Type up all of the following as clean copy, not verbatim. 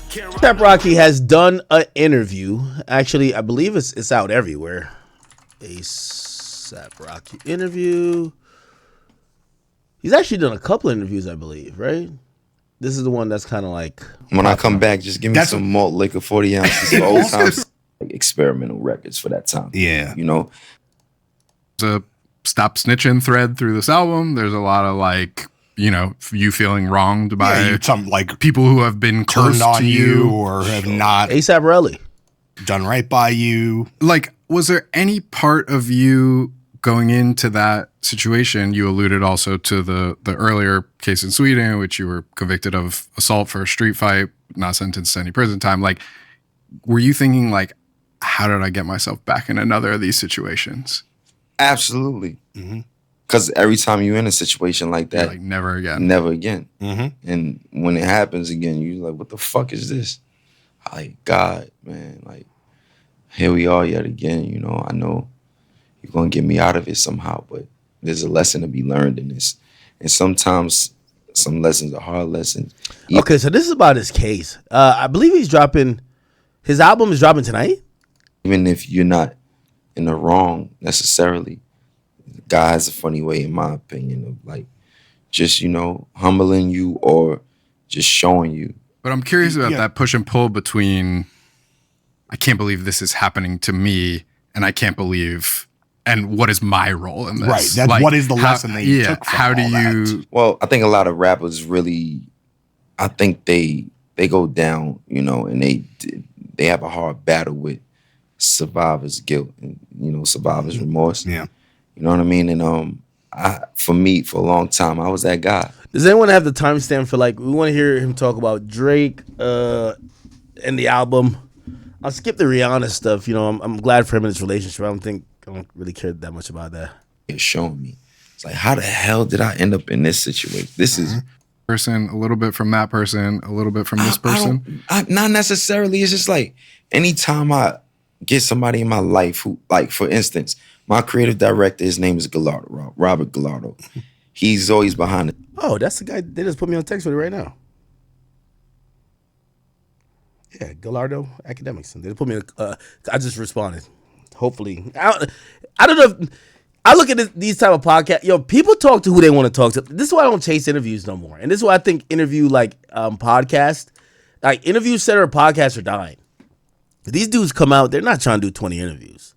ASAP Rocky has done an interview. Actually, I believe it's out everywhere. ASAP Rocky interview. He's actually done a couple of interviews, I believe, right? This is the one that's kind of like... When I come back, just give me some malt liquor, 40 ounces of old times. Like experimental records for that time. Yeah. You know? There's a stop snitching thread through this album. There's a lot of like, you know, you feeling wronged by some like people who have been turned on to you or have not ASAP Rocky done right by you. Like, was there any part of you going into that situation? You alluded also to the earlier case in Sweden, in which you were convicted of assault for a street fight, not sentenced to any prison time. Like, were you thinking like, how did I get myself back in another of these situations? Absolutely. Because every time you're in a situation like that, you're like, never again. Never again. And when it happens again, you're like, what the fuck is this? Like, God, man, like, here we are yet again. You know, I know you're going to get me out of it somehow, but there's a lesson to be learned in this. And sometimes some lessons are hard lessons. Okay, so this is about his case. I believe his album is dropping tonight. Even if you're not in the wrong necessarily, God has a funny way, in my opinion, of like just, you know, humbling you or just showing you. But I'm curious about that push and pull between, I can't believe this is happening to me, and I can't believe, and what is my role in this? Right. That's like, what is the lesson that you took from how do all you? that? Well, I think a lot of rappers really, I think they go down, you know, and they have a hard battle with survivor's guilt and, you know, survivor's remorse. Yeah. You know what I mean? And for me, for a long time, I was that guy. Does anyone have the timestamp for like, we want to hear him talk about Drake and the album? I'll skip the Rihanna stuff. You know, I'm glad for him in his relationship. I don't really care that much about that. It's showing me. It's like, how the hell did I end up in this situation? This is person, a little bit from that person, a little bit from this person. Not necessarily. It's just like anytime I get somebody in my life who, like, for instance, my creative director, his name is Gallardo, Robert Gallardo. He's always behind it. Oh, that's the guy. They just put me on text with it right now. Yeah, Gallardo Academics. They put me. I just responded. Hopefully, I don't know. If, I look at these type of podcasts. Yo, people talk to who they want to talk to. This is why I don't chase interviews no more. And this is why I think interview podcast, like interview center podcasts are dying. These dudes come out. They're not trying to do 20 interviews,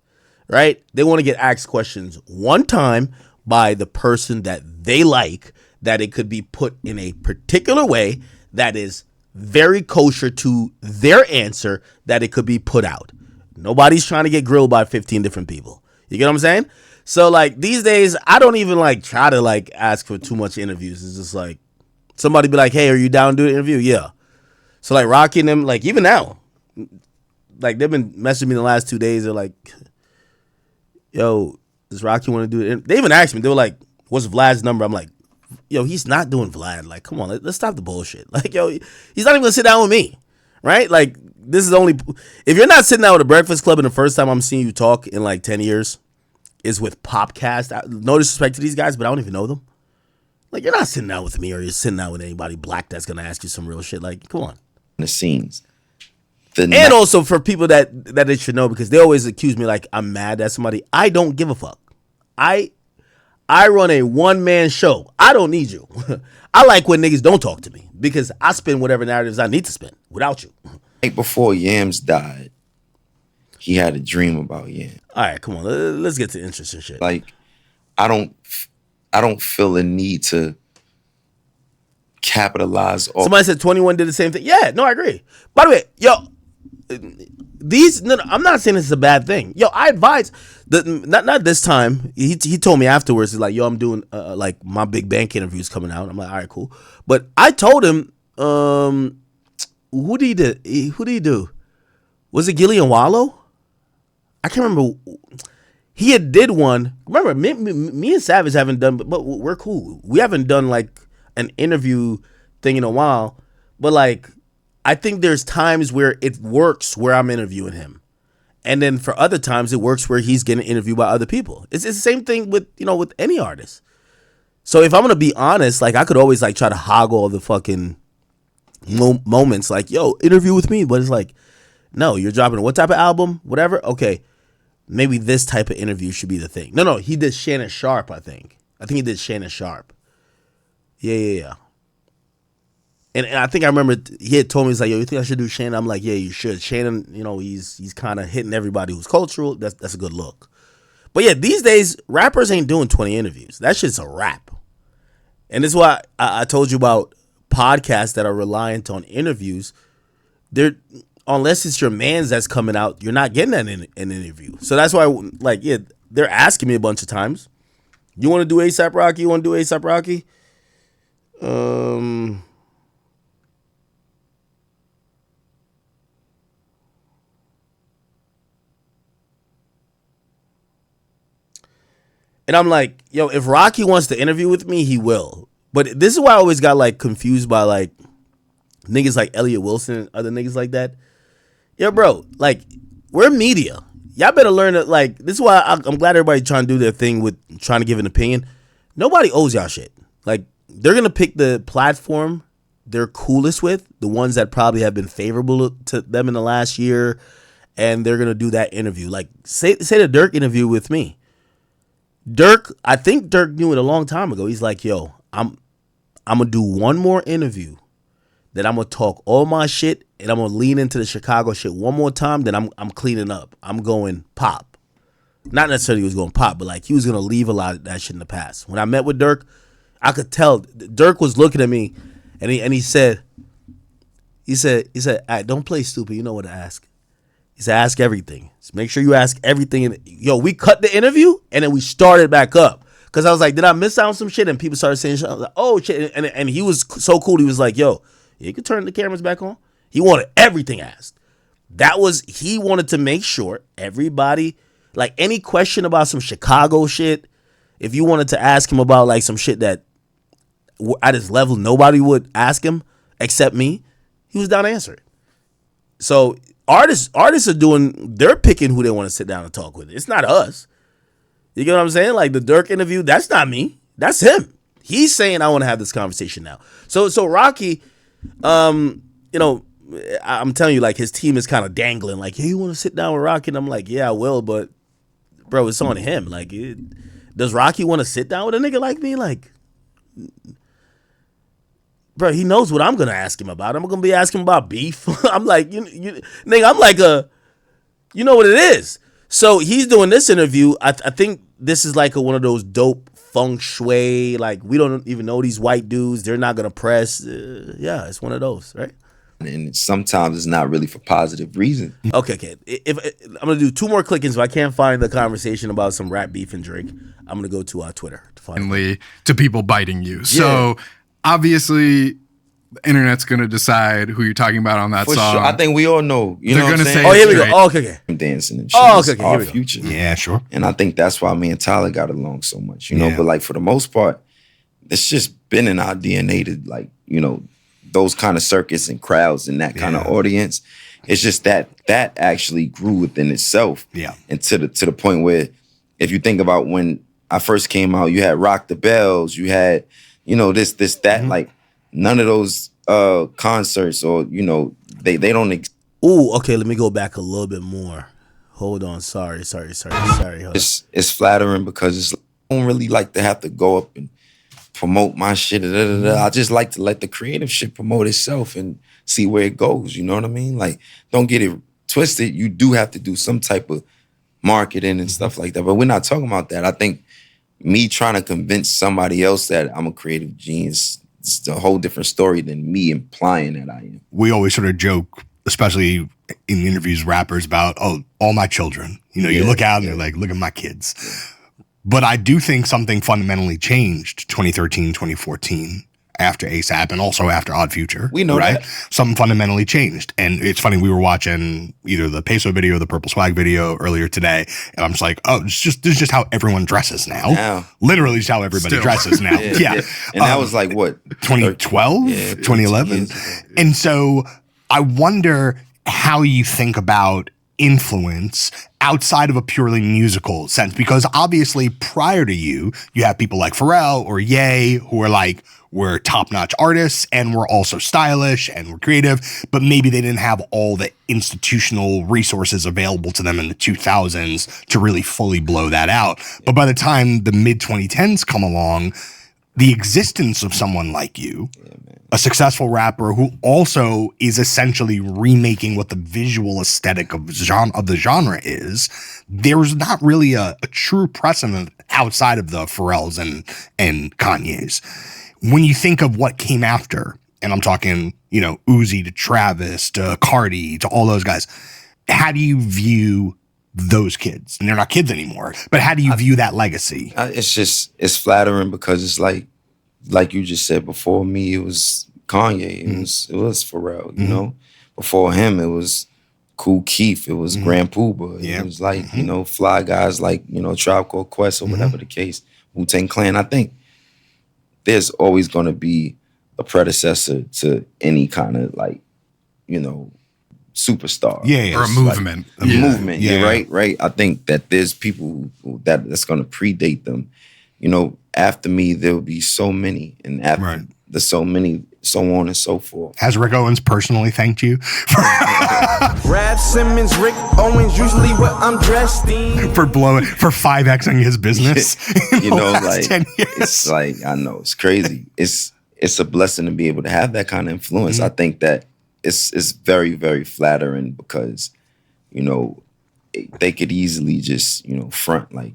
right? They want to get asked questions one time by the person that they like, that it could be put in a particular way that is very kosher to their answer, that it could be put out. Nobody's trying to get grilled by 15 different people. You get what I'm saying? So like these days, I don't even like try to like ask for too much interviews. It's just like somebody be like, hey, are you down to do an interview? Yeah. So like Rocky and them, like even now, like they've been messaging me the last 2 days. They're like, yo, does Rocky want to do it? They even asked me, they were like, what's Vlad's number? I'm like, yo, he's not doing Vlad. Like, come on, let's stop the bullshit. Like, yo, he's not even gonna sit down with me, right? Like, this is only, if you're not sitting down with a Breakfast Club and the first time I'm seeing you talk in like 10 years is with Popcast. No disrespect to these guys, but I don't even know them. Like, you're not sitting down with me or you're sitting down with anybody black that's gonna ask you some real shit. Like, come on. The scenes. And also for people that they should know, because they always accuse me like I'm mad at somebody. I don't give a fuck. I run a one-man show. I don't need you. I like when niggas don't talk to me because I spin whatever narratives I need to spin without you. Right before Yams died, he had a dream about Yams. All right, come on. Let's get to interesting shit. Like, I don't feel a need to capitalize. Somebody said 21 did the same thing. Yeah, no, I agree. By the way, yo, I'm not saying this is a bad thing. Yo, I advise not this time. He told me afterwards. He's like, yo, I'm doing like my big bank interview's coming out. I'm like, all right, cool. But I told him, who did he do? Was it Gillian Wallow? I can't remember. He did one. Remember, me and Savage haven't done, but we're cool. We haven't done like an interview thing in a while. But like, I think there's times where it works where I'm interviewing him. And then for other times it works where he's getting interviewed by other people. It's the same thing with any artist. So if I'm gonna be honest, like I could always like try to hoggle the fucking moments, like yo, interview with me, but it's like, no, you're dropping what type of album, whatever. Okay, maybe this type of interview should be the thing. No, he did Shannon Sharp. I think he did Shannon Sharp. Yeah. And I think I remember he had told me, he's like, yo, you think I should do Shannon? I'm like, yeah, you should. Shannon, you know, he's kind of hitting everybody who's cultural. That's a good look. But yeah, these days, rappers ain't doing 20 interviews. That shit's a rap. And this is why I told you about podcasts that are reliant on interviews. They're, unless it's your man's that's coming out, you're not getting that in an interview. So that's why, like, yeah, they're asking me a bunch of times, you want to do A$AP Rocky? You want to do A$AP Rocky? And I'm like, yo, if Rocky wants to interview with me, he will. But this is why I always got like confused by like niggas like Elliot Wilson and other niggas like that. Yeah, bro, like we're media. Y'all better learn that. Like this is why I'm glad everybody trying to do their thing with trying to give an opinion. Nobody owes y'all shit. Like they're gonna pick the platform they're coolest with, the ones that probably have been favorable to them in the last year, and they're gonna do that interview. Like say the Dirk interview with me. I think Dirk knew it a long time ago. He's like, yo, I'm gonna do one more interview, then I'm gonna talk all my shit, and I'm gonna lean into the Chicago shit one more time. Then I'm cleaning up. I'm going pop. Not necessarily he was going pop, but like he was gonna leave a lot of that shit in the past. When I met with Dirk, I could tell Dirk was looking at me, and he said, "Right, don't play stupid. You know what to ask." He said, ask everything. Just make sure you ask everything. And yo, we cut the interview and then we started back up. Cause I was like, did I miss out on some shit? And people started saying shit. I was like, oh shit. And he was so cool. He was like, yo, you can turn the cameras back on. He wanted everything asked. He wanted to make sure everybody, like any question about some Chicago shit, if you wanted to ask him about like some shit that at his level, nobody would ask him except me, he was down to answer it. So artists they're picking who they want to sit down and talk with. It's not us. You get what I'm saying? Like the Dirk interview, that's not me. That's him. He's saying I want to have this conversation now. So Rocky, you know, I'm telling you, like his team is kind of dangling. Like, hey, you want to sit down with Rocky? And I'm like, yeah, I will, but bro, it's on him. Like, does Rocky want to sit down with a nigga like me? Like, bro, he knows what I'm gonna ask him about. I'm gonna be asking him about beef. I'm like, nigga, I'm like you know what it is. So he's doing this interview. I think this is like one of those dope feng shui. Like we don't even know these white dudes. They're not gonna press. Yeah, it's one of those, right? And sometimes it's not really for positive reason. Okay. If I'm gonna do 2 more clickings, if I can't find the conversation about some rap beef and Drake, I'm gonna go to Twitter to find to people biting you. So obviously, the internet's gonna decide who you're talking about on that For song. sure. I think we all know. You know They're what I'm gonna saying? say, Oh, here we go. Drake. Oh, okay. Dancing and shit. Oh, It's okay, our here we go. future. Yeah, sure. And I think that's why me and Tyler got along so much, you know. Yeah. But like for the most part, it's just been in our DNA to like, you know, those kind of circuits and crowds and that kind of audience. It's just that actually grew within itself. Yeah. And to the point where if you think about when I first came out, you had Rock the Bells, you had, you know, this, that, like none of those concerts or, you know, they don't Ooh, okay, let me go back a little bit more. Hold on, sorry. Hold on. It's flattering because it's I don't really like to have to go up and promote my shit. I just like to let the creative shit promote itself and see where it goes. You know what I mean? Like, don't get it twisted. You do have to do some type of marketing and stuff like that. But we're not talking about that. I think me trying to convince somebody else that I'm a creative genius, it's a whole different story than me implying that I am. We always sort of joke, especially in interviews, rappers about, oh, all my children. You know, you look out and they're like, look at my kids. But I do think something fundamentally changed 2013, 2014 after A$AP and also after Odd Future. We know right? that. Something fundamentally changed. And it's funny, we were watching either the Peso video or the Purple Swag video earlier today. And I'm just like, oh, this is just how everyone dresses now. Literally just how everybody dresses now. Yeah. And that was like, what? 2012? 2011? And so I wonder how you think about influence outside of a purely musical sense? Because obviously prior to you have people like Pharrell or Ye who are like, we're top-notch artists and we're also stylish and we're creative, but maybe they didn't have all the institutional resources available to them in the 2000s to really fully blow that out. But by the time the mid-2010s come along, the existence of someone like you, a successful rapper who also is essentially remaking what the visual aesthetic of the genre is, there's not really a true precedent outside of the Pharrells and Kanye's. When you think of what came after, and I'm talking, Uzi to Travis to Cardi to all those guys, how do you view those kids? And they're not kids anymore, but how do you view that legacy? It's flattering because it's like you just said, before me, it was Kanye. It was Pharrell, you know? Before him, it was Kool Keith. It was Grand Poobah. It was like, fly guys like, Tribe Called Quest or whatever the case, Wu-Tang Clan. I think there's always going to be a predecessor to any kind of superstar. Yeah. Or a movement. A movement, right? I think that there's people that's going to predate them. After me, there'll be so many. And after the so many, so on and so forth. Has Rick Owens personally thanked you? Rap Simmons, Rick Owens, usually what I'm dressed in. For 5Xing his business. 10 years. It's like, I know, it's crazy. It's a blessing to be able to have that kind of influence. I think that it's very, very flattering because, they could easily just, front like,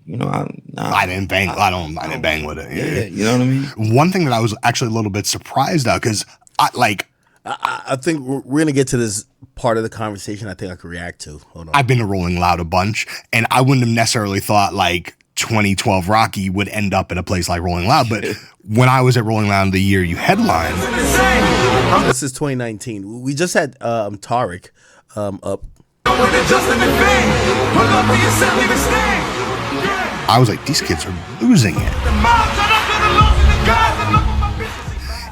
I didn't bang. I didn't bang with it. Yeah, you know what I mean? One thing that I was actually a little bit surprised at, because I think we're gonna get to this part of the conversation. I think I could react to. Hold on. I've been to Rolling Loud a bunch, and I wouldn't have necessarily thought 2012 Rocky would end up at a place like Rolling Loud. But when I was at Rolling Loud the year you headlined, this is 2019. We just had Tariq up. I was like, these kids are losing it.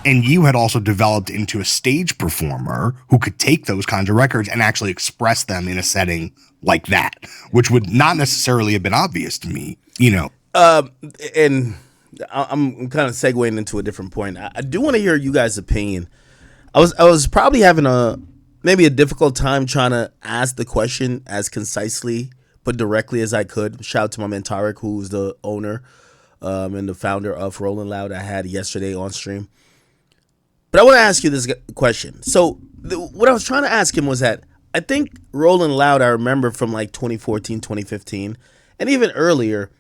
And you had also developed into a stage performer who could take those kinds of records and actually express them in a setting like that, which would not necessarily have been obvious to me, And I'm kind of segueing into a different point. I do want to hear you guys' opinion. I was probably having maybe a difficult time trying to ask the question as concisely but directly as I could. Shout out to my man Tariq, who's the owner and the founder of Rolling Loud. I had yesterday on stream. But I want to ask you this question. So what I was trying to ask him was that I think Rolling Loud, I remember from 2014, 2015, and even earlier,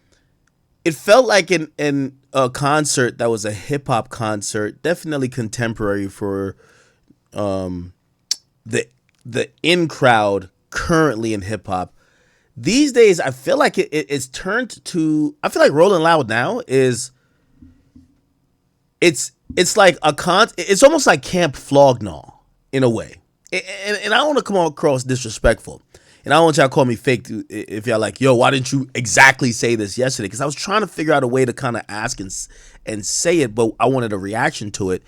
it felt like in a concert that was a hip hop concert, definitely contemporary for the in crowd currently in hip hop. These days, I feel like it's turned to. I feel like Rolling Loud now is. It's like it's almost like Camp Flog Gnaw in a way, and I don't want to come across disrespectful, and I don't want y'all to call me fake if y'all like, yo, why didn't you exactly say this yesterday? Because I was trying to figure out a way to kind of ask and say it, but I wanted a reaction to it.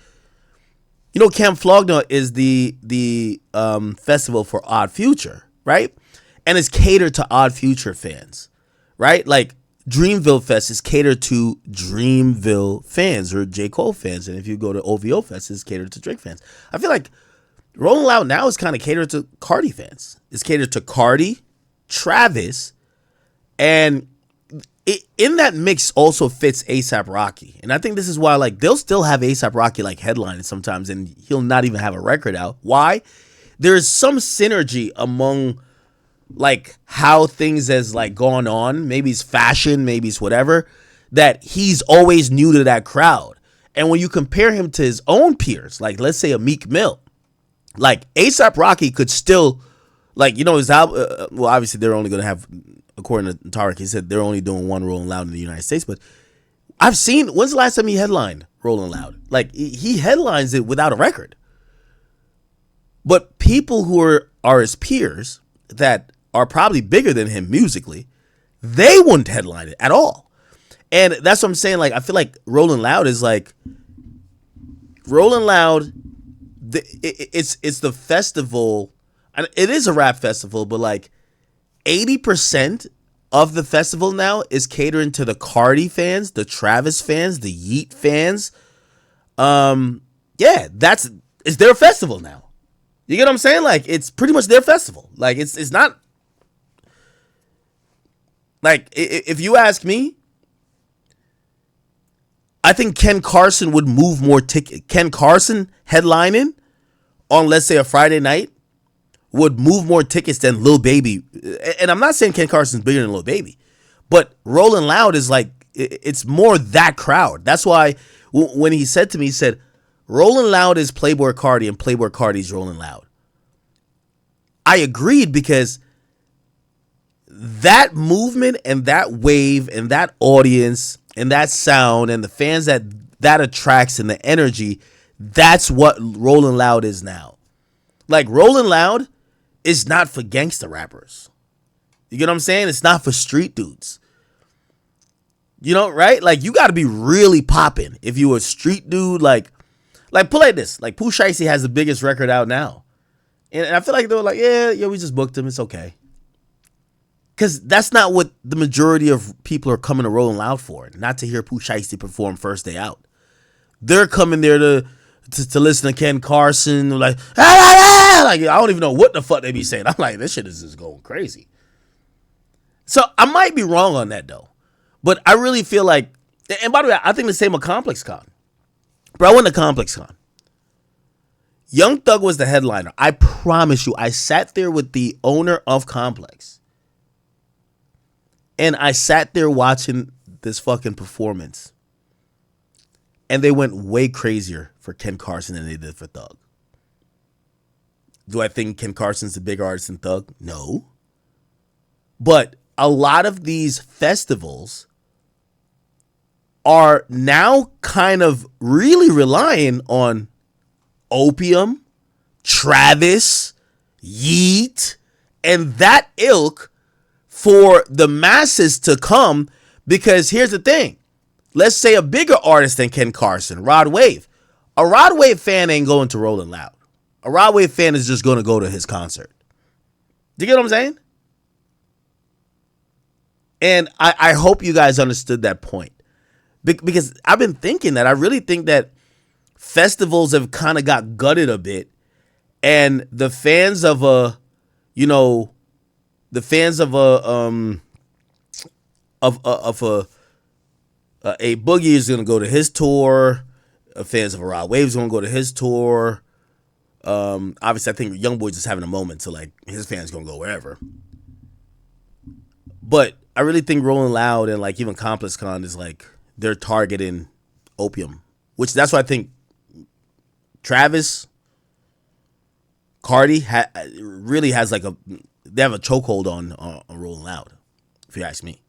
Camp Flog Gnaw is the festival for Odd Future, right? And it's catered to Odd Future fans, right? Like Dreamville Fest is catered to Dreamville fans or J. Cole fans. And if you go to OVO Fest, it's catered to Drake fans. I feel like Rolling Loud now is kind of catered to Cardi fans. It's catered to Cardi, Travis, and in that mix also fits A$AP Rocky. And I think this is why they'll still have A$AP Rocky headlining sometimes and he'll not even have a record out. Why? There's some synergy among how things has gone on. Maybe it's fashion, maybe it's whatever, that he's always new to that crowd. And when you compare him to his own peers, let's say a Meek Mill, A$AP Rocky could still his album, well, obviously they're only going to have, according to Tariq, he said they're only doing one Rolling Loud in the United States, but I've seen, when's the last time he headlined Rolling Loud? He headlines it without a record. But people who are his peers that are probably bigger than him musically, they wouldn't headline it at all. And that's what I'm saying. I feel like Rolling Loud is Rolling Loud. It's the festival. And it is a rap festival, but 80% of the festival now is catering to the Cardi fans, the Travis fans, the Yeet fans. Yeah, it's their festival now. You get what I'm saying? Like, it's pretty much their festival. Like, it's not like, if you ask me, I think Ken Carson would move more ticket. Ken Carson headlining on, let's say, a Friday night would move more tickets than Lil Baby. And I'm not saying Ken Carson's bigger than Lil Baby, but Rolling Loud is like, it's more that crowd. That's why when he said to me, he said, Rolling Loud is Playboy Cardi and Playboy Cardi's Rolling Loud. I agreed, because that movement and that wave and that audience and that sound and the fans that attracts and the energy, that's what Rolling Loud is now. Like, Rolling Loud is not for gangster rappers. You get what I'm saying? It's not for street dudes. You know, right? Like, you got to be really popping if you a street dude. Like pull like this. Like, Pooh Shiesty has the biggest record out now. And I feel like they were like, yeah, we just booked him. It's okay. Because that's not what the majority of people are coming to Rolling Loud for. Not to hear Pooh Shiesty perform first day out. They're coming there to listen to Ken Carson. Like, like, I don't even know what the fuck they be saying. I'm like, this shit is just going crazy. So I might be wrong on that, though. But I really feel like, and by the way, I think the same with Complex Con. Bro, I went to Complex Con. Young Thug was the headliner. I promise you, I sat there with the owner of Complex. And I sat there watching this fucking performance. And they went way crazier for Ken Carson than they did for Thug. Do I think Ken Carson's a bigger artist than Thug? No. But a lot of these festivals are now kind of really relying on Opium, Travis, Yeet, and that ilk for the masses to come. Because here's the thing. Let's say a bigger artist than Ken Carson, Rod Wave. A Rod Wave fan ain't going to Rolling Loud. A Rod Wave fan is just going to go to his concert. Do you get what I'm saying? And I hope you guys understood that point. Because I've been thinking that. I really think that festivals have kind of got gutted a bit. And the fans of a Boogie is going to go to his tour. Fans of a Rod Wave is going to go to his tour. Obviously, I think YoungBoy's just having a moment, so like his fans going to go wherever. But I really think Rolling Loud and like even Complex Con is like they're targeting Opium, which that's why I think Travis, Cardi really has like they have a chokehold on Rolling Loud, if you ask me.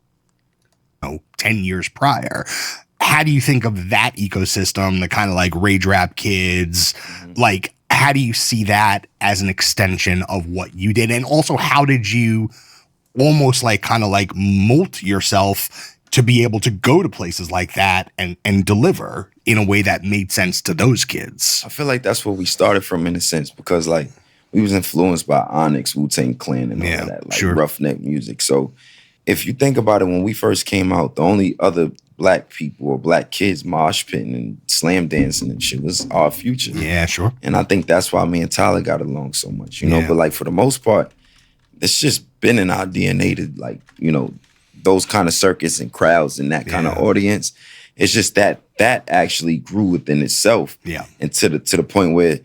10 years prior. How do you think of that ecosystem, the kind of like rage rap kids? Like, how do you see that as an extension of what you did? And also, how did you almost like kind of like molt yourself to be able to go to places like that and deliver in a way that made sense to those kids? I feel like that's where we started from, in a sense, because like we was influenced by Onyx, Wu-Tang Clan, and all of that, like roughneck music. So if you think about it, when we first came out, the only other black people or black kids mosh pitting and slam dancing and shit was our Future. Yeah, sure. And I think that's why me and Tyler got along so much, you know. But like for the most part, it's just been in our DNA to like, you know, those kind of circuits and crowds and that kind of audience. It's just that actually grew within itself. Yeah. And to the point where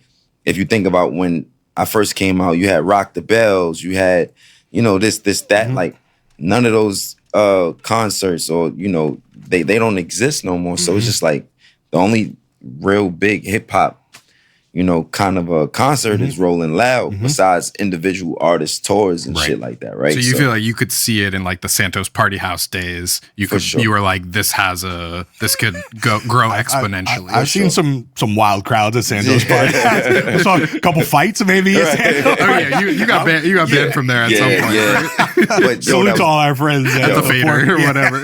if you think about when I first came out, you had Rock the Bells, you had, you know, this, that, like none of those concerts or, you know, they don't exist no more. So it's just like the only real big hip hop, you know, kind of a concert is Rolling Loud besides individual artist tours and shit like that, right? So you feel like you could see it in like the Santos Party House days. You were like, this could grow exponentially. I've seen some wild crowds at Santos Party. I saw a couple fights maybe. Right. Oh yeah, you got banned from there at some point. Yeah. Right? But salute to all our friends at the fader or whatever.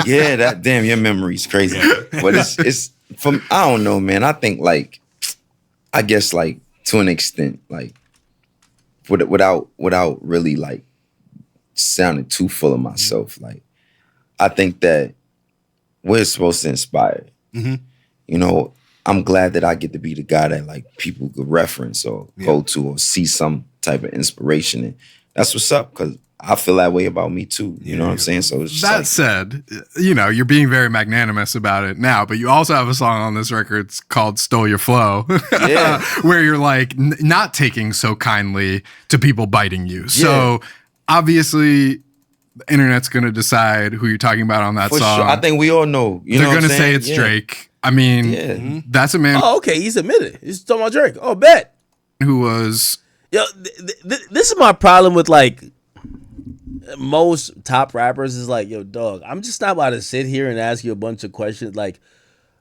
Yeah, that damn, your memory's crazy. But it's from, I don't know, man. I think like, I guess like to an extent, like without really like sounding too full of myself. Like, I think that we're supposed to inspire. Mm-hmm. You know, I'm glad that I get to be the guy that like people could reference or go to or see some type of inspiration in. That's what's up, because I feel that way about me too. You know what I'm saying? So it's just that like, said, you know, you're being very magnanimous about it now, but you also have a song on this record called Stole Your Flow, Yeah. where you're like not taking so kindly to people biting you. So obviously the internet's going to decide who you're talking about on that for song. sure. I think we all know. You They're know going to what I'm say saying? it's Drake. I mean, that's a man Oh, okay. He's admitted. He's talking about Drake. Oh, bet. who was Yo, this is my problem with like most top rappers is like, yo, dog, I'm just not about to sit here and ask you a bunch of questions. Like,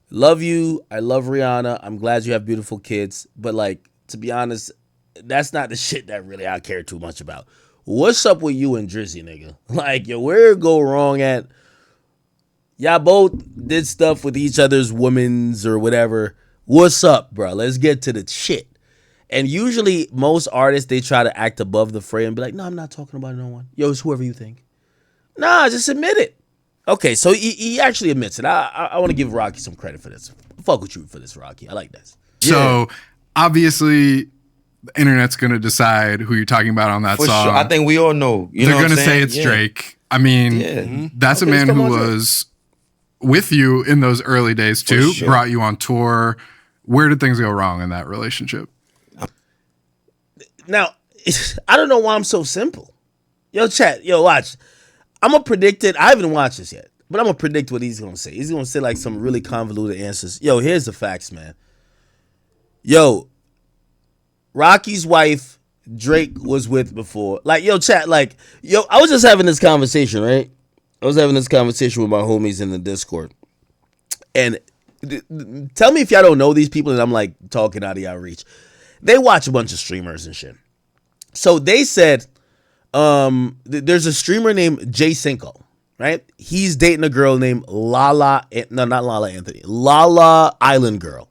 love you. I love Rihanna. I'm glad you have beautiful kids. But like, to be honest, that's not the shit that really I care too much about. What's up with you and Drizzy, nigga? Like, yo, where it go wrong at? Y'all both did stuff with each other's women's or whatever. What's up, bro? Let's get to the shit. And usually most artists, they try to act above the fray and be like, no, I'm not talking about no one. Yo, it's whoever you think. Nah, just admit it. Okay, so he actually admits it. I want to give Rocky some credit for this. Fuck with you for this, Rocky. I like this. so obviously the internet's going to decide who you're talking about on that For song. sure. I think we all know. You They're know what going I'm to say saying? it's Yeah. Drake. I mean, that's Okay, a man let's who come on, Drake. was with you in those early days too, sure. brought you on tour. Where did things go wrong in that relationship? Now, I don't know why I'm so simple. Yo, chat. Yo, watch. I'm going to predict it. I haven't watched this yet, but I'm going to predict what he's going to say. He's going to say like some really convoluted answers. Yo, here's the facts, man. Yo, Rocky's wife, Drake was with before. Like, yo, chat, like, yo, I was just having this conversation, right? I was having this conversation with my homies in the Discord. And tell me if y'all don't know these people and I'm like talking out of y'all reach. They watch a bunch of streamers and shit. So they said, there's a streamer named Jay Cinco, right? He's dating a girl named Lala Island Girl.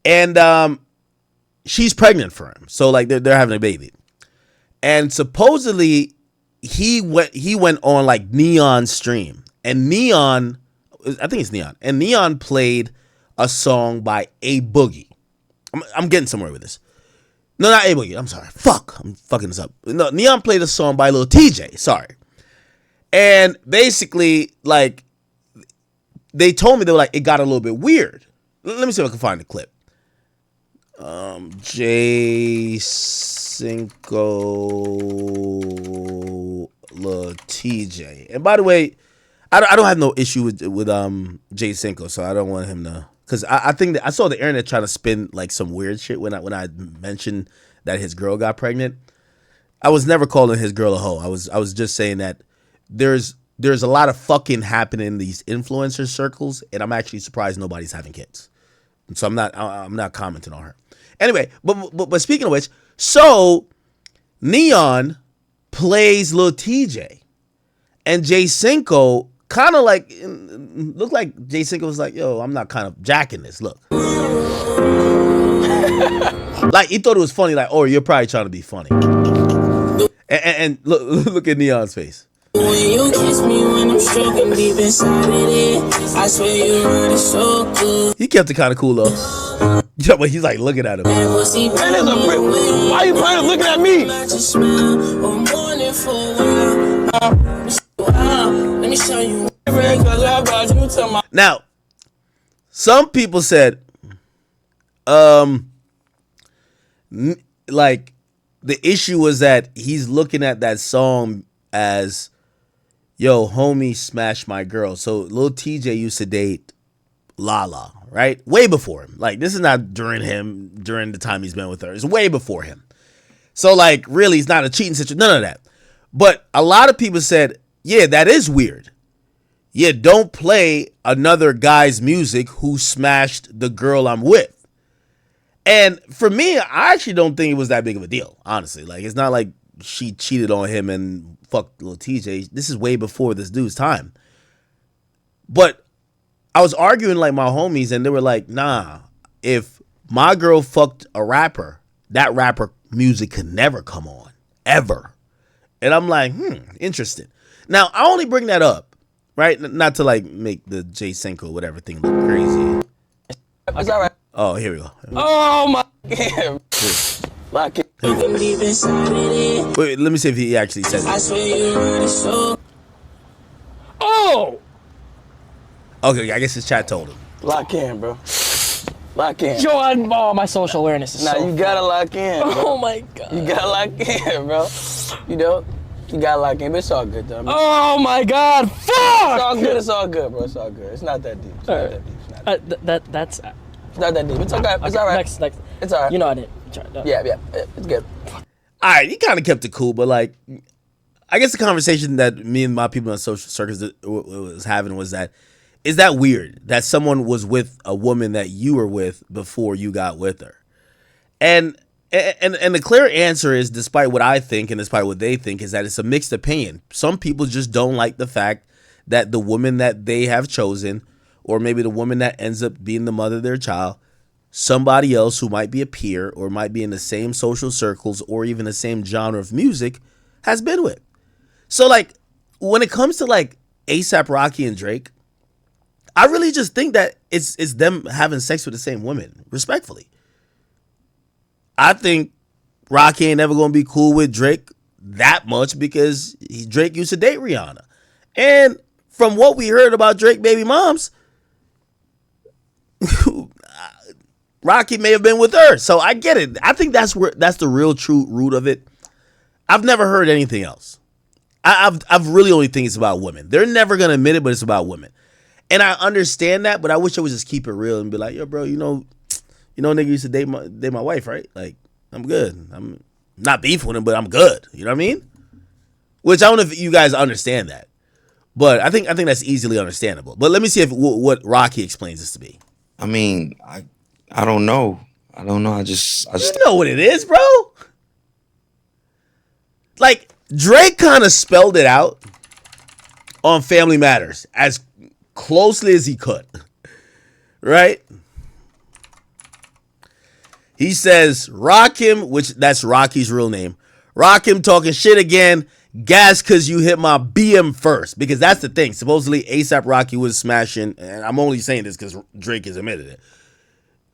And she's pregnant for him. So like they're having a baby. And supposedly he went on like Neon's stream. And Neon, I think it's Neon. And Neon played a song by A Boogie. I'm getting somewhere with this. No, not A Boogie. I'm sorry. Fuck. I'm fucking this up. No, Neon played a song by Lil TJ. Sorry. And basically, like, they told me, they were like, it got a little bit weird. Let me see if I can find the clip. J Cinco Lil TJ. And by the way, I don't have no issue with J Cinco, so I don't want him to. Because I think that I saw the internet trying to spin like some weird shit when I mentioned that his girl got pregnant. I was never calling his girl a hoe. I was just saying that there's a lot of fucking happening in these influencer circles, and I'm actually surprised nobody's having kids. And so I'm not commenting on her. Anyway, but speaking of which, so Neon plays Lil TJ, and J Cinco kind of like looked like J Cinco was like, yo, I'm not kind of jacking this. Look. Like he thought it was funny, like, oh, you're probably trying to be funny. And look at Neon's face. When you kiss me when I'm stroking deep inside of it, I swear you run it so good. He kept it kind of cool though. Yeah, but he's like looking at him. Why you playing looking at me? Let me show you. Now, some people said, like the issue was that he's looking at that song as, yo, homie smashed my girl. So Lil TJ used to date Lala, right? Way before him. Like this is not during the time he's been with her. It's way before him. So like really, it's not a cheating situation. None of that. But a lot of people said, yeah, that is weird. Yeah, don't play another guy's music who smashed the girl I'm with. And for me, I actually don't think it was that big of a deal, honestly. Like, it's not like she cheated on him and fucked Lil TJ. This is way before this dude's time. But I was arguing like my homies, and they were like, nah, if my girl fucked a rapper, that rapper music could never come on. Ever. And I'm like, interesting. Now, I only bring that up, right? Not to like make the Jay Senko whatever thing look crazy. It's all right. Oh, here we go. Oh my God. Lock it. You can deep inside of it. Wait, let me see if he actually says I it. swear you run it so. Oh! Okay, I guess his chat told him. Lock in, bro. Lock in. Yo, my social awareness is Now so you gotta lock in, bro. Oh my God. You gotta lock in, bro. You know? You gotta lock in, but it's all good, though. I mean, Oh my God, it's fuck! all good, it's all good, bro. It's all good. It's not that deep. It's not that deep. It's not that deep. That's It's not that deep. It's okay. It's all right. Next. It's all right. You know I didn't try that. Yeah, it's good. All right, he kind of kept it cool, but like, I guess the conversation that me and my people in social circles was having was that, is that weird that someone was with a woman that you were with before you got with her? And the clear answer is, despite what I think and despite what they think, is that it's a mixed opinion. Some people just don't like the fact that the woman that they have chosen, or maybe the woman that ends up being the mother of their child, somebody else who might be a peer or might be in the same social circles or even the same genre of music has been with. So like, when it comes to like A$AP Rocky and Drake, I really just think that it's them having sex with the same women, respectfully. I think Rocky ain't never gonna be cool with Drake that much because Drake used to date Rihanna. And from what we heard about Drake baby moms, Rocky may have been with her. So I get it. I think that's the real true root of it. I've never heard anything else. I've really only think it's about women. They're never gonna admit it, but it's about women. And I understand that, but I wish I would just keep it real and be like, yo, bro, you know, nigga used to date my wife, right? Like, I'm good. I'm not beefing with him, but I'm good. You know what I mean? Which I don't know if you guys understand that, but I think that's easily understandable. But let me see if what Rocky explains this to be. I mean, I don't know. I don't know. I just You know what it is, bro. Like, Drake kind of spelled it out on Family Matters as closely as he could, right? He says, rock him, which that's Rocky's real name. Rock him talking shit again. Gas because you hit my BM first. Because that's the thing. Supposedly, A$AP Rocky was smashing, and I'm only saying this because Drake has admitted it.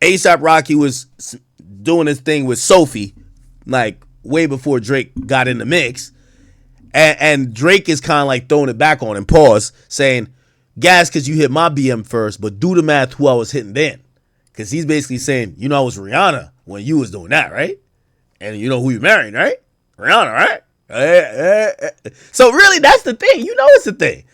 A$AP Rocky was doing his thing with Sophie, like, way before Drake got in the mix. And Drake is kind of like throwing it back on him, pause, saying, gas because you hit my BM first, but do the math who I was hitting then. Because he's basically saying, you know, I was Rihanna when you was doing that, right? And you know who you married, right? Rihanna, right? So really, that's the thing. You know it's the thing.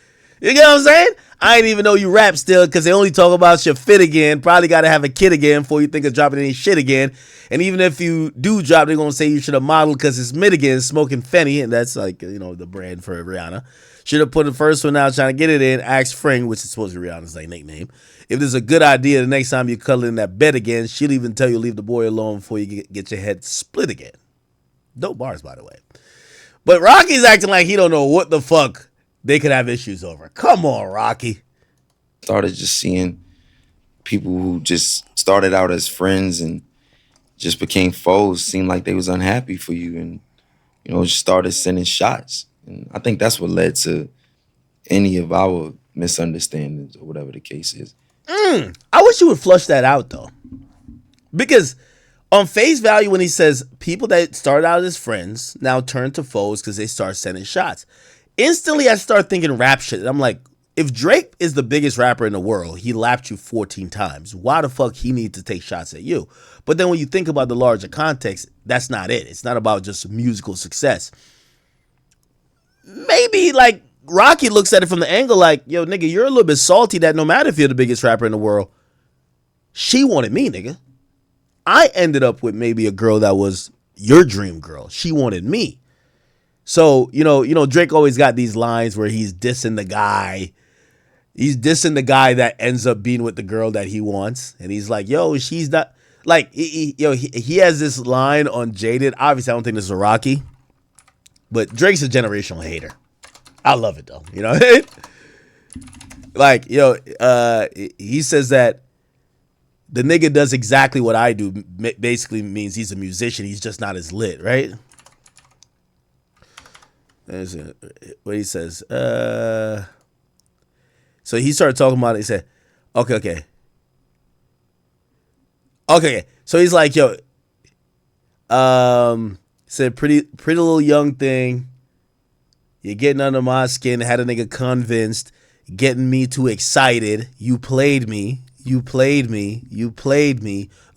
You get what I'm saying? I ain't even know you rap still because they only talk about your fit again. Probably got to have a kid again before you think of dropping any shit again. And even if you do drop, they're going to say you should have modeled because it's mid again, smoking Fenny. And that's like, you know, the brand for Rihanna. Should have put the first one out trying to get it in. Ask Fring, which is supposed to be Rihanna's like nickname. If there's a good idea, the next time you cuddle in that bed again, she'll even tell you leave the boy alone before you get your head split again. Dope bars, by the way. But Rocky's acting like he don't know what the fuck they could have issues over. Come on, Rocky. started just seeing people who just started out as friends and just became foes seem like they was unhappy for you and, you know, just started sending shots. And I think that's what led to any of our misunderstandings or whatever the case is. I wish you would flush that out, though. Because on face value, when he says people that started out as friends now turn to foes because they start sending shots, instantly I start thinking rap shit. I'm like, if Drake is the biggest rapper in the world, he lapped you 14 times. Why the fuck he need to take shots at you? But then when you think about the larger context, that's not it. It's not about just musical success. Maybe like Rocky looks at it from the angle like, yo, nigga, you're a little bit salty that no matter if you're the biggest rapper in the world, she wanted me, nigga. I ended up with maybe a girl that was your dream girl. She wanted me. So, you know, Drake always got these lines where he's dissing the guy. He's dissing the guy that ends up being with the girl that he wants. And he's like, yo, she's not like, he has this line on Jaded. Obviously, I don't think this is a Rocky, but Drake's a generational hater. I love it though. You know, like, he says that the nigga does exactly what I do. Basically means he's a musician. He's just not as lit, right? what he says. So he started talking about it. He said, okay. So he's like, yo, said pretty little young thing. You're getting under my skin. Had a nigga convinced, getting me too excited. You played me.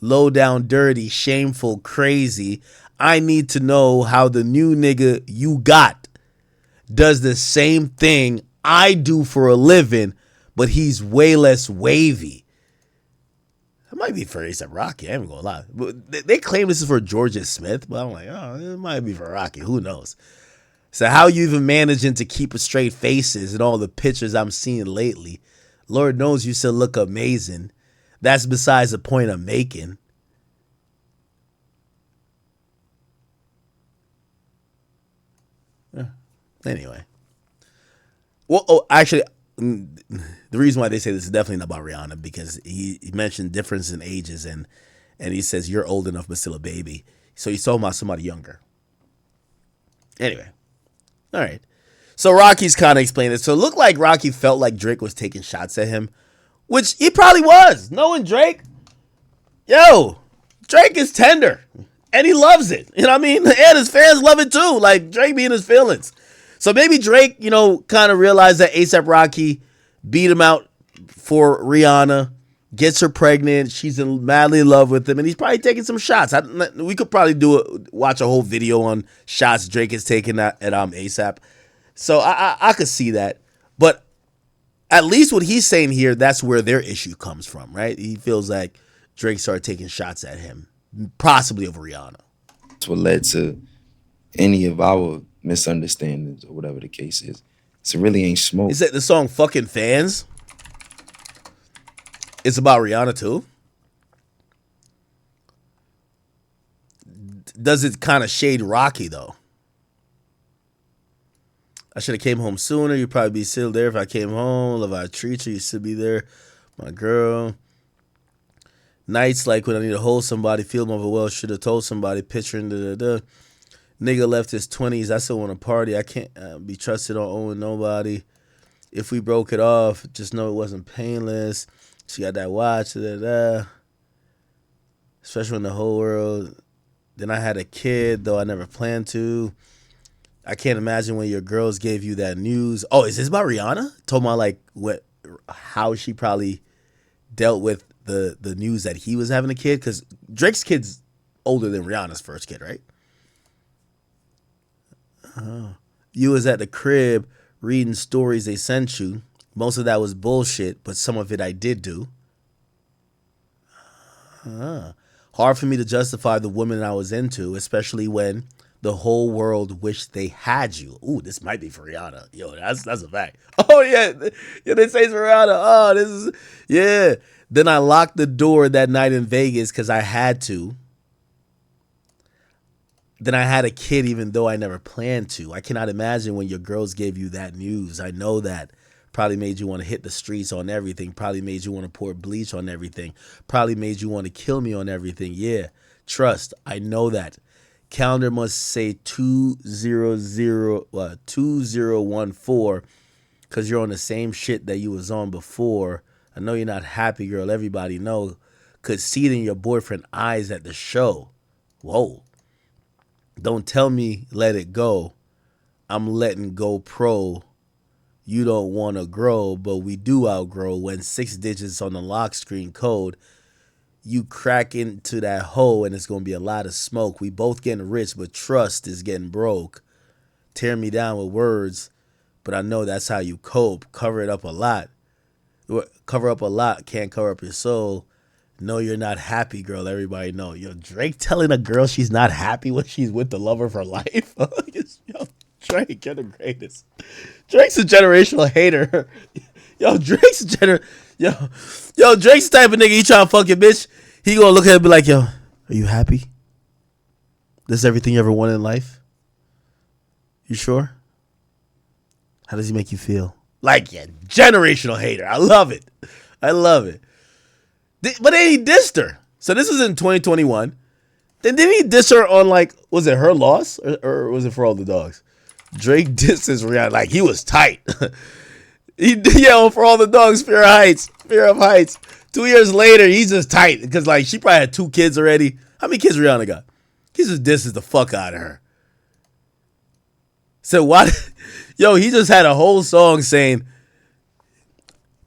Low down, dirty, shameful, crazy. I need to know how the new nigga you got does the same thing I do for a living, but he's way less wavy. That might be for A$AP Rocky. I ain't gonna lie. But they claim this is for Georgia Smith, but I'm like, oh, it might be for Rocky. Who knows? So how you even managing to keep a straight faces in all the pictures I'm seeing lately? Lord knows you still look amazing. That's besides the point I'm making. Anyway. Well, actually, the reason why they say this is definitely not about Rihanna, because he mentioned difference in ages, and he says you're old enough but still a baby. So he's talking about somebody younger. Anyway. All right. So Rocky's kind of explained it. So it looked like Rocky felt like Drake was taking shots at him, which he probably was. Knowing Drake, Drake is tender, and he loves it. You know what I mean? And his fans love it too. Like, Drake be in his feelings. So maybe Drake, kind of realized that A$AP Rocky beat him out for Rihanna, gets her pregnant. She's madly in love with him, and he's probably taking some shots. We could probably watch a whole video on shots Drake is taking at A$AP. So I could see that. But at least what he's saying here, that's where their issue comes from, right? He feels like Drake started taking shots at him, possibly over Rihanna. That's what led to any of our misunderstandings or whatever the case is. So it really ain't smoke. Is that the song Fucking Fans? It's about Rihanna too? Does it kind of shade Rocky though? I should have came home sooner. You'd probably be still there if I came home. Love how I treat you. You should be there. My girl. Nights like when I need to hold somebody, feel my well, should have told somebody, picturing Nigga left his 20s. I still want to party. I can't be trusted on owing nobody. If we broke it off, just know it wasn't painless. She got that watch. Especially in the whole world. Then I had a kid, though I never planned to. I can't imagine when your girls gave you that news. Oh, is this about Rihanna? Talking about how she probably dealt with the news that he was having a kid, because Drake's kid's older than Rihanna's first kid, right? You was at the crib reading stories they sent you. Most of that was bullshit, but some of it I did do. Hard for me to justify the woman I was into, especially when the whole world wished they had you. Ooh, this might be for Rihanna. Yo, that's a fact. Oh, yeah, they say it's for Rihanna. Oh, this is, yeah. Then I locked the door that night in Vegas because I had to. Then I had a kid even though I never planned to. I cannot imagine when your girls gave you that news. I know that. Probably made you want to hit the streets on everything. Probably made you want to pour bleach on everything. Probably made you want to kill me on everything. Yeah, trust. I know that. Calendar must say 2014 because you're on the same shit that you was on before. I know you're not happy, girl. Everybody know. Could see it in your boyfriend's eyes at the show. Whoa. Don't tell me let it go. I'm letting go pro. You don't want to grow, but we do outgrow. When 6 digits on the lock screen code, you crack into that hole and it's going to be a lot of smoke. We both getting rich, but trust is getting broke. Tear me down with words, but I know that's how you cope. Cover it up a lot. Cover up a lot, can't cover up your soul. No, you're not happy, girl. Everybody know. Yo, Drake telling a girl she's not happy when she's with the love of her life. Yo, Drake, you're the greatest. Drake's a generational hater. Yo, Drake's Drake's the type of nigga, he trying to fuck your bitch. He gonna look at her and be like, yo, are you happy? This is everything you ever wanted in life? You sure? How does he make you feel? Like, yeah, generational hater. I love it. I love it. But then he dissed her. So this was in 2021. Then didn't he diss her on, like, was it Her Loss? Or was it For All the Dogs? Drake disses Rihanna like he was tight. He yelled for all the dogs, fear of heights. 2 years later, he's just tight because like she probably had 2 kids already. How many kids Rihanna got? He just disses the fuck out of her. So why? Yo, he just had a whole song saying,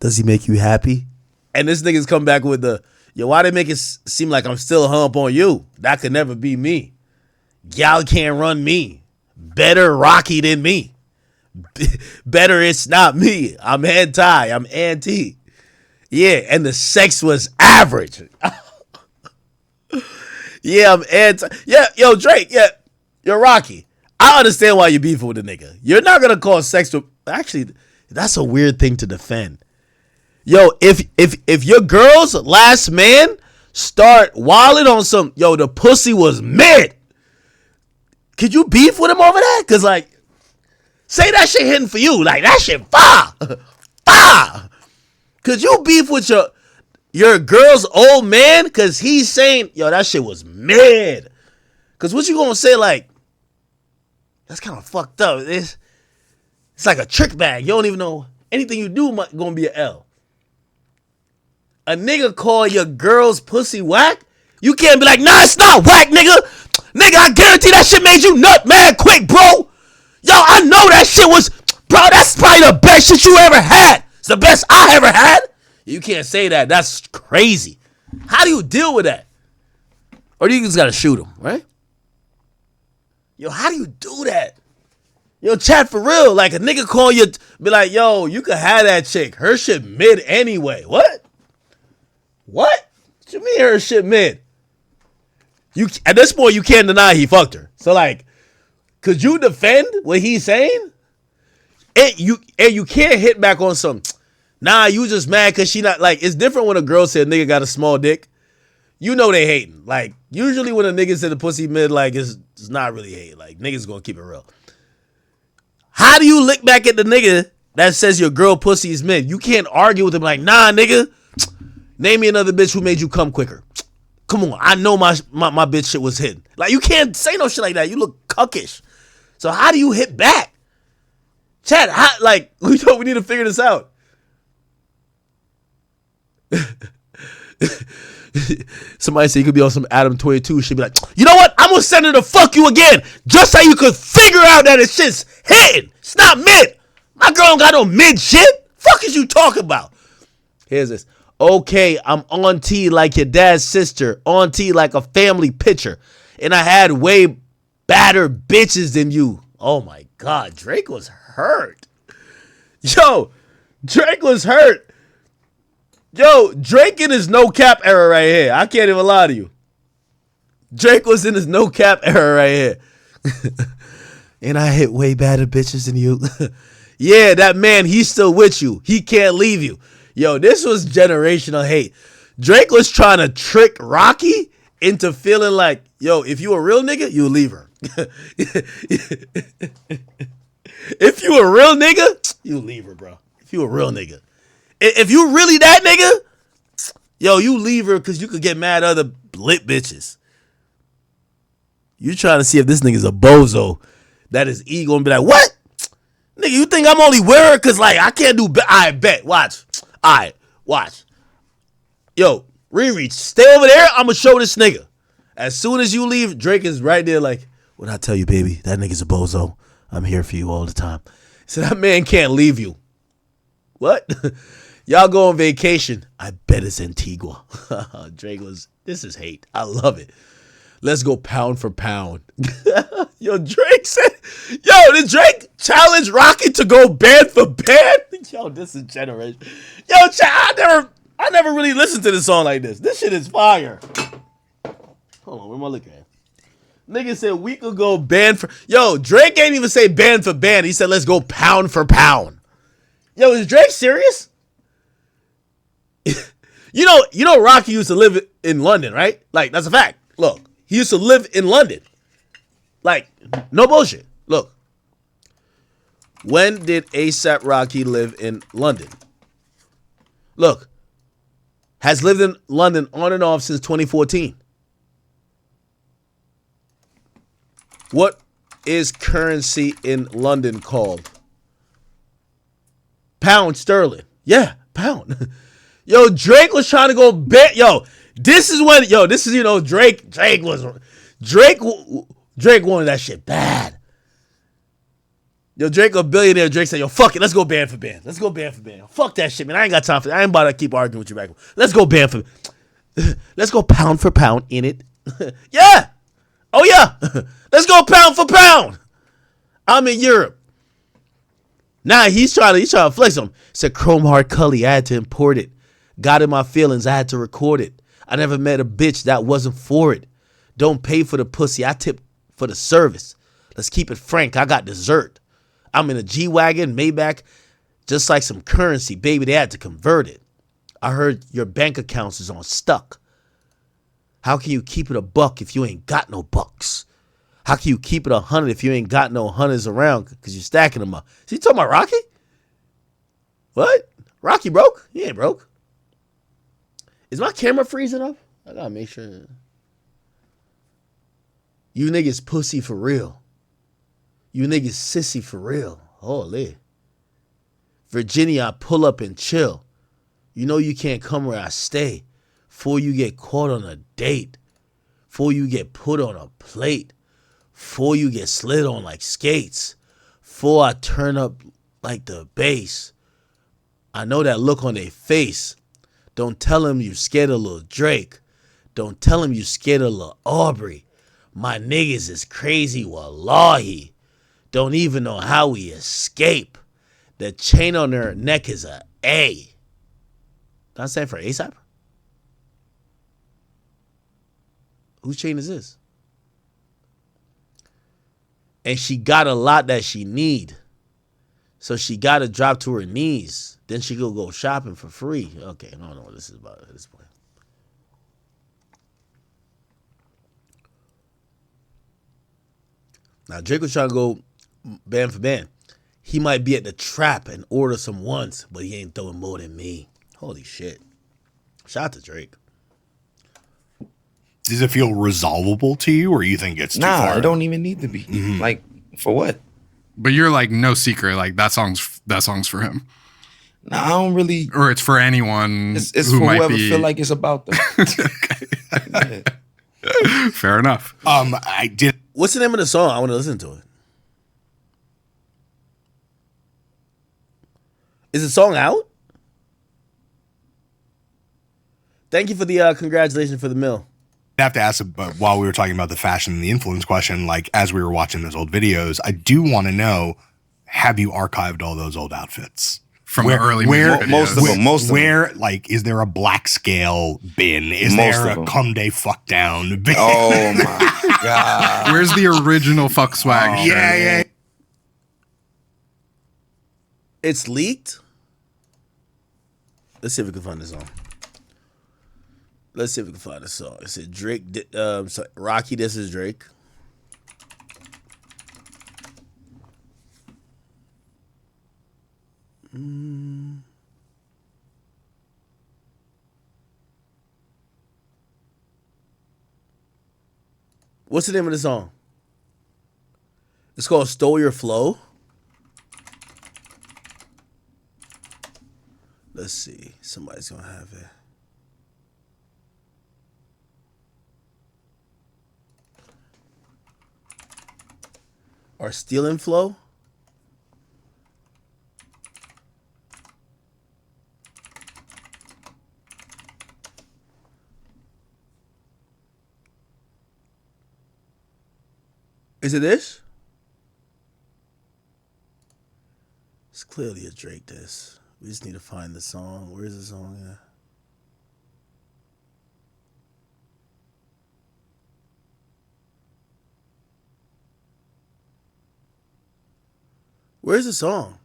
"Does he make you happy?" And this nigga's come back with the, "Yo, why they make it seem like I'm still hung up on you? That could never be me. Y'all can't run me. Better Rocky than me. Better it's not me. I'm anti. I'm anti." Yeah, and the sex was average. Yeah, I'm anti. Yeah, yo, Drake, yeah, you're Rocky. I understand why you beefing with the nigga. You're not gonna call sex to. Actually, that's a weird thing to defend. Yo, if your girl's last man start wilding on some, yo, the pussy was mid. Could you beef with him over that? Cause like, say that shit hitting for you, like that shit fire, fire. Could you beef with your girl's old man? Cause he's saying, yo, that shit was mid. Cause what you gonna say like? That's kind of fucked up. It's like a trick bag. You don't even know anything you do gonna be an L. A nigga call your girl's pussy whack? You can't be like, nah, it's not whack, nigga. Nigga, I guarantee that shit made you nut mad quick, bro. Yo, I know that shit was, bro, that's probably the best shit you ever had. It's the best I ever had. You can't say that. That's crazy. How do you deal with that? Or do you just gotta shoot him, right? Yo, how do you do that? Yo, chat for real. Like a nigga call you, be like, yo, you could have that chick. Her shit mid anyway. What? What you mean her shit mid? You at this point you can't deny he fucked her. So like, could you defend what he's saying? And you can't hit back on some. Nah, you just mad because she not like. It's different when a girl said nigga got a small dick. You know they hating. Like usually when a nigga said the pussy mid, like it's not really hate. Like niggas gonna keep it real. How do you lick back at the nigga that says your girl pussy is mid? You can't argue with him like, nah, nigga. Name me another bitch who made you come quicker. Come on, I know my bitch shit was hidden. Like you can't say no shit like that. You look cuckish. So how do you hit back? Chad, like we need to figure this out. Somebody say you could be on some Adam 22. She'd be like, you know what? I'm gonna send her to fuck you again, just so you could figure out that it's shit's hidden. It's not mid. My girl don't got no mid shit. Fuck is you talking about? Here's this. Okay, I'm on T like your dad's sister, on T like a family picture, and I had way badder bitches than you. Oh my God, Drake was hurt. Yo, Drake was hurt. Yo, Drake in his no cap era right here. I can't even lie to you. Drake was in his no cap era right here. And I hit way badder bitches than you. Yeah, that man, he's still with you. He can't leave you. Yo, this was generational hate. Drake was trying to trick Rocky into feeling like, yo, if you a real nigga, you leave her. If you a real nigga, you leave her, bro. If you a real nigga. If you really that nigga, yo, you leave her because you could get mad at other lit bitches. You trying to see if this nigga's a bozo that is ego and be like, what? Nigga, you think I'm only with her because, like, I can't do I bet. Watch. All right, watch. Yo, Riri, stay over there. I'm going to show this nigga. As soon as you leave, Drake is right there like, what I tell you, baby? That nigga's a bozo. I'm here for you all the time. So that man can't leave you. What? Y'all go on vacation. I bet it's Antigua. Drake was, this is hate. I love it. Let's go pound for pound. Yo, Drake said, yo, did Drake challenge Rocky to go band for band? Yo, this is generation. Yo, I never really listened to this song like this. This shit is fire. Hold on, where am I looking at? Nigga said we could go band for. Yo, Drake ain't even say band for band. He said let's go pound for pound. Yo, is Drake serious? You know, Rocky used to live in London, right? Like that's a fact. Look, he used to live in London. Like, no bullshit. Look, when did ASAP Rocky live in London? Look, has lived in London on and off since 2014. What is currency in London called? Pound sterling. Yeah, pound. Yo, Drake was trying to go bet. Yo, this is Drake wanted that shit bad. Yo, Drake a billionaire. Drake said, yo, fuck it. Let's go band for band. Let's go band for band. Fuck that shit, man. I ain't got time for that. I ain't about to keep arguing with you back. Let's go band for Let's go pound for pound in it. Yeah. Oh, yeah. Let's go pound for pound. I'm in Europe. Nah, he's trying to flex on him. Said Chrome Heart Cully, I had to import it. Got in my feelings, I had to record it. I never met a bitch that wasn't for it. Don't pay for the pussy, I tip for the service. Let's keep it frank, I got dessert. I'm in a G-Wagon, Maybach, just like some currency. Baby, they had to convert it. I heard your bank accounts is on stuck. How can you keep it a buck if you ain't got no bucks? How can you keep it 100 if you ain't got no hundreds around because you're stacking them up? Is he talking about Rocky? What? Rocky broke? He ain't broke. Is my camera freezing up? I gotta make sure. You niggas pussy for real. You niggas sissy for real. Holy. Virginia, I pull up and chill. You know you can't come where I stay. Before you get caught on a date. Before you get put on a plate. Before you get slid on like skates. Before I turn up like the bass. I know that look on their face. Don't tell him you scared of Lil Drake. Don't tell him you scared of Lil Aubrey. My niggas is crazy, wallahi. Don't even know how we escape. The chain on their neck is a A. Not saying for ASAP? Whose chain is this? And she got a lot that she need. So she got to drop to her knees. Then she go shopping for free. Okay, I don't know what this is about at this point. Now, Drake was trying to go band for band. He might be at the trap and order some once, but he ain't throwing more than me. Holy shit. Shout out to Drake. Does it feel resolvable to you, or you think it's too far? Nah, it don't even need to be. Like, for what? But you're like, no secret, like that song's for him. Nah, I don't really. Or it's for anyone. It's who for might whoever be... feel like it's about them. Yeah. Fair enough. I did. What's the name of the song? I want to listen to it. Is the song out? Thank you for the congratulations for the mill. I have to ask, but while we were talking about the fashion and the influence question, like as we were watching those old videos, I do want to know: have you archived all those old outfits from the early music most of them? Most of them. Where, like, is there a black scale bin? Is there a come day fuck down bin? Oh my god! Where's the original fuck swag? Oh, yeah. It's leaked. Let's see if we can find this song. Let's see if we can find this song. It said Drake. Rocky. This is Drake. What's the name of the song? It's called Stole Your Flow. Let's see. Somebody's gonna have it. Or Stealing Flow. Is it this? It's clearly a Drake diss. We just need to find the song. Where's the song at? Where's the song?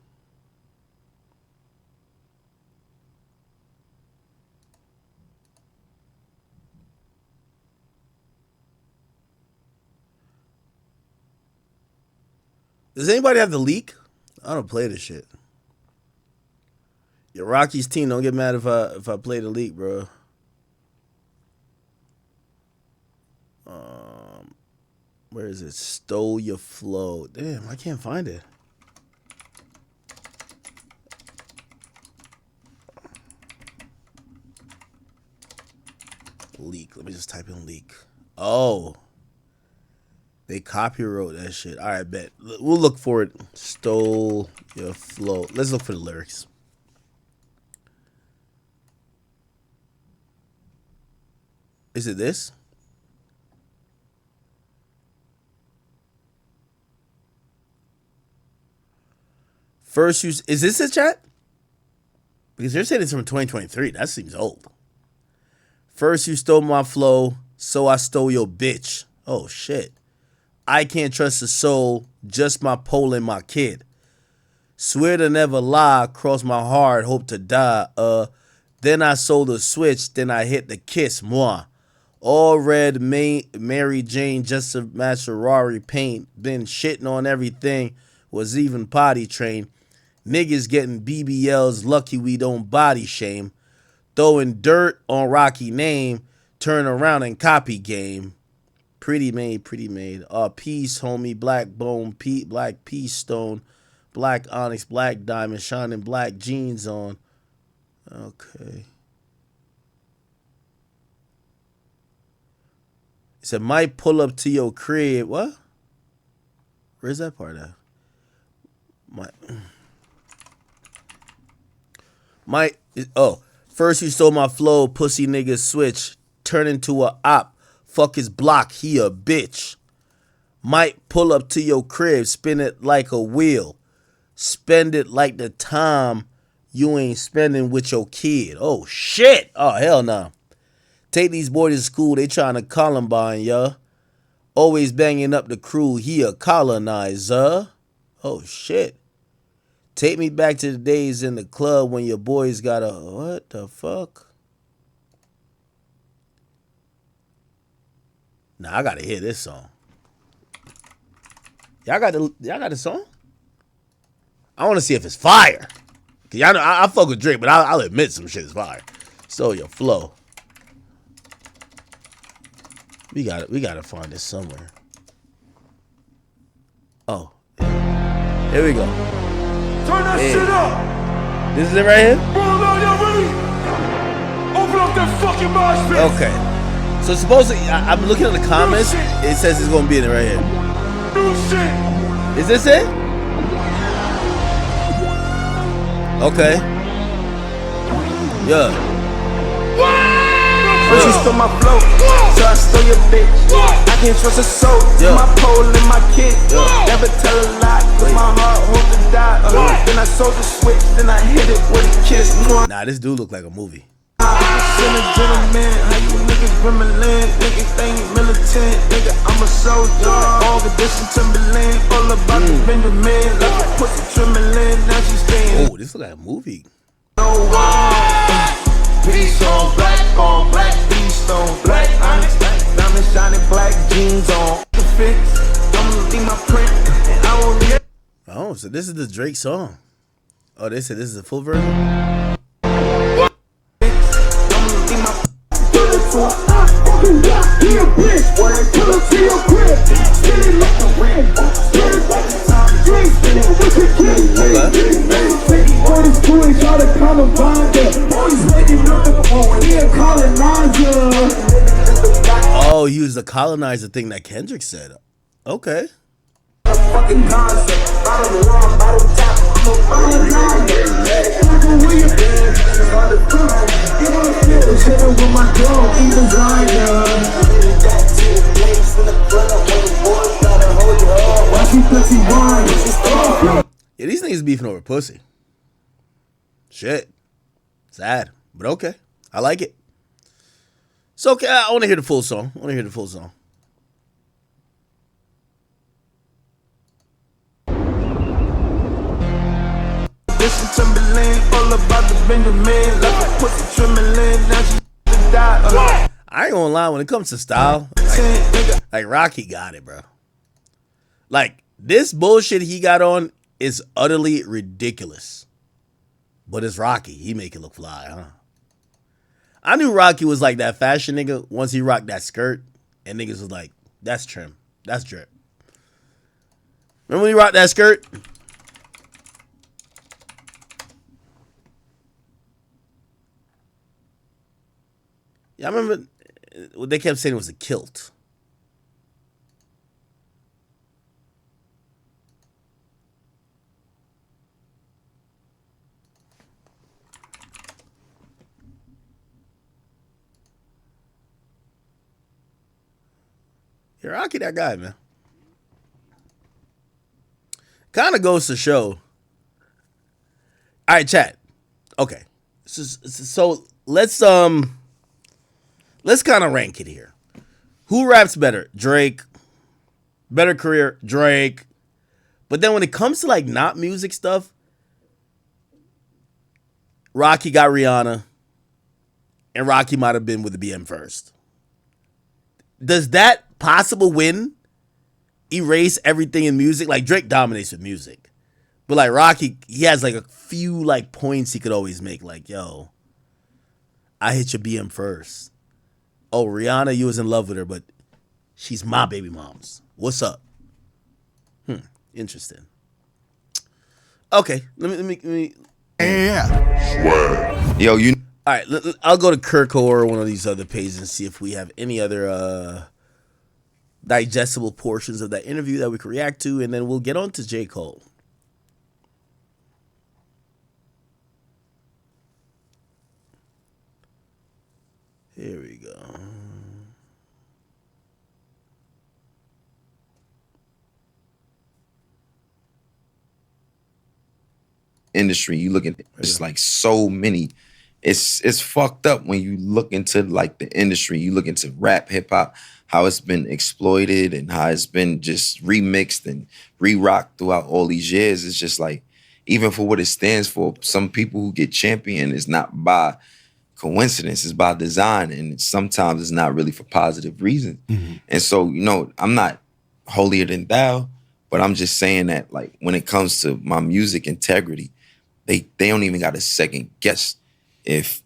Does anybody have the leak? I don't play this shit. Your Rocky's team, don't get mad if I play the leak, bro. Where is it? Stole your flow. Damn, I can't find it. Leak. Let me just type in leak. Oh. They copywrote that shit. All right, bet. We'll look for it. Stole your flow. Let's look for the lyrics. Is it this? First use. Is this a chat? Because they're saying it's from 2023. That seems old. First you stole my flow, so I stole your bitch. Oh shit. I can't trust a soul, just my pole and my kid. Swear to never lie, cross my heart, hope to die. Then I sold a switch, then I hit the kiss, moi. All red, Mary Jane, just a match Ferrari paint. Been shitting on everything, was even potty trained. Niggas getting BBLs, lucky we don't body shame. Throwing dirt on Rocky name, turn around and copy game. Pretty made. Peace, homie, black bone, black peace stone, black onyx, black diamond, shining black jeans on. Okay. It said, might pull up to your crib. What? Where's that part at? First you stole my flow, pussy nigga switch, turn into a op. Fuck his block, he a bitch. Might pull up to your crib, spin it like a wheel. Spend it like the time you ain't spending with your kid. Oh, shit. Oh, hell no. Take these boys to school, they trying to Columbine, ya. Always banging up the crew, he a colonizer. Oh, shit. Take me back to the days in the club when your boys got a... What the fuck? Nah, I gotta hear this song. Y'all got the song? I want to see if it's fire. Cause y'all know I fuck with Drake, but I'll admit some shit is fire. So your flow. We gotta find this somewhere. Oh, here we go. Turn that shit up. This is it right here. Bro, now y'all ready? Open up that fucking mosh pit. Okay. So supposedly, I'm looking at the comments. It says it's gonna be in it right here. New shit. Is this it? Okay. Yeah. First you stole my flow, so I stole your bitch. I can't trust a soul, my pole and my kid. Never tell a lie, cause my heart hope to die. Then I sold the switch, then I hit it with a kiss. Nah, this dude look like a movie. I'm a gentleman, how you niggas gremlin? Niggas ain't militant, nigga, I'm a soldier. All the distance Timberland, all about the Benjamin. Like a pussy trembling, now she's staying. Oh, this look like a movie. No peace on black beast on black onyx, diamond shining black jeans on the fix. I'ma leave my print, and I won't leave. Oh, so this is the Drake song. Oh, they said this is the full version? Oh, he was the colonizer thing that Kendrick said. Okay. Yeah, these niggas beefing over pussy. Shit. Sad. But okay. I like it. So okay, I want to hear the full song. Listen Timberland, all about the Benjamin. Like a pussy trembling, now she die. I ain't gonna lie, when it comes to style, like Rocky got it, bro. Like, this bullshit he got on is utterly ridiculous. But it's Rocky. He make it look fly, huh? I knew Rocky was like that fashion nigga once he rocked that skirt, and niggas was like, that's trim. That's drip. Remember when you rocked that skirt? Yeah, I remember what they kept saying it was a kilt. You're Rocky, that guy, man. Kind of goes to show. All right, chat. Okay, so let's kind of rank it here. Who raps better? Drake. Better career? Drake. But then when it comes to like not music stuff, Rocky got Rihanna, and Rocky might have been with the BM first. Does that possible win erase everything in music? Like Drake dominates with music, but like Rocky, he has like a few like points he could always make. Like, yo, I hit your BM first. Oh, Rihanna, you was in love with her, but she's my baby mom's. What's up? Interesting. Okay, let me. Yeah. Yo, you All right, I'll go to Kirk or one of these other pages and see if we have any other digestible portions of that interview that we can react to, and then we'll get on to J. Cole. Here we go. industry, you look at it's like so many. It's fucked up when you look into like the industry. You look into rap, hip hop, how it's been exploited and how it's been just remixed and re-rocked throughout all these years. It's just like, even for what it stands for, some people who get championed is not by coincidence, it's by design, and sometimes it's not really for positive reasons. And so, you know, I'm not holier than thou, but I'm just saying that, like, when it comes to my music integrity, they don't even got a second guess. If,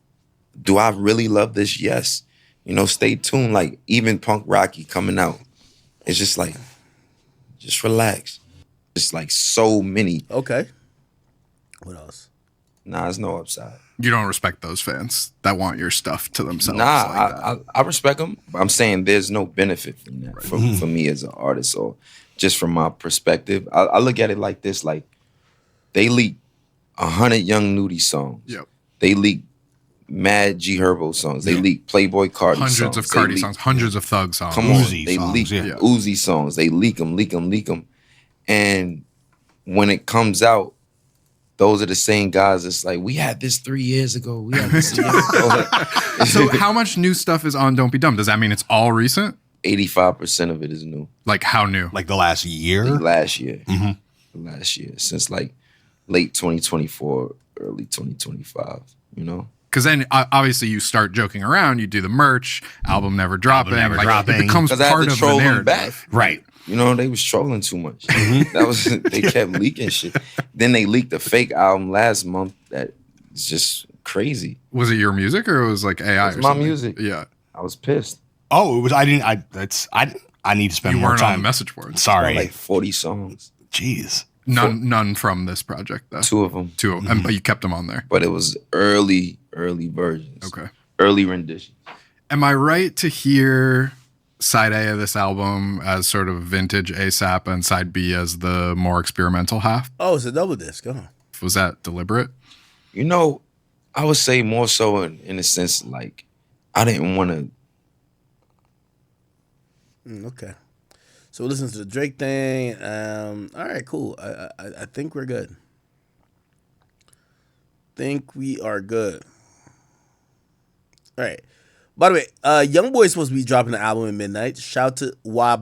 do I really love this? Yes. You know, stay tuned. Like, even Punk Rocky coming out, it's just like, just relax. It's like so many. Okay. What else? Nah, there's no upside. You don't respect those fans that want your stuff to themselves. Nah, like that. I respect them. But I'm saying there's no benefit from that for me as an artist. Or just from my perspective, I look at it like this: like, they leaked 100 Young Nudie songs. Yep. They leaked mad G Herbo songs. They leaked Playboy Cardi songs. Hundreds of Cardi songs, hundreds of Thug songs. Come on, Uzi they songs, leak yeah. Uzi songs. They leak them. And when it comes out, those are the same guys that's like, we had this 3 years ago. We had this a year ago. So how much new stuff is on Don't Be Dumb? Does that mean it's all recent? 85% of it is new. Like how new? Like the last year? Like last year. Last year. Since like late 2024, early 2025, you know? Because then obviously you start joking around, you do the merch, album never dropping. never like, dropping. It becomes 'Cause I had part to of the troll them narrative. back. Right. You know, they was trolling too much. That was, they kept leaking shit. Then they leaked a fake album last month that is just crazy. Was it your music or it was like AI? It's or my something? music. Yeah. I was pissed. Oh, it was. I need to spend You more weren't time. on the message board. Sorry. Like 40 songs. Jeez. None from this project though. 2 of them. 2 of them. But you kept them on there. But it was early versions. Okay. Early rendition. Am I right to hear side A of this album as sort of vintage ASAP and side B as the more experimental half? Oh, it's a double disc. Oh. Was that deliberate? You know, I would say more so in a sense, like, I didn't want to. Okay. So listen to the Drake thing. All right, cool. I think we're good. Think we are good. All right. By the way, Young Boy's supposed to be dropping the album at midnight. Shout to Wabi.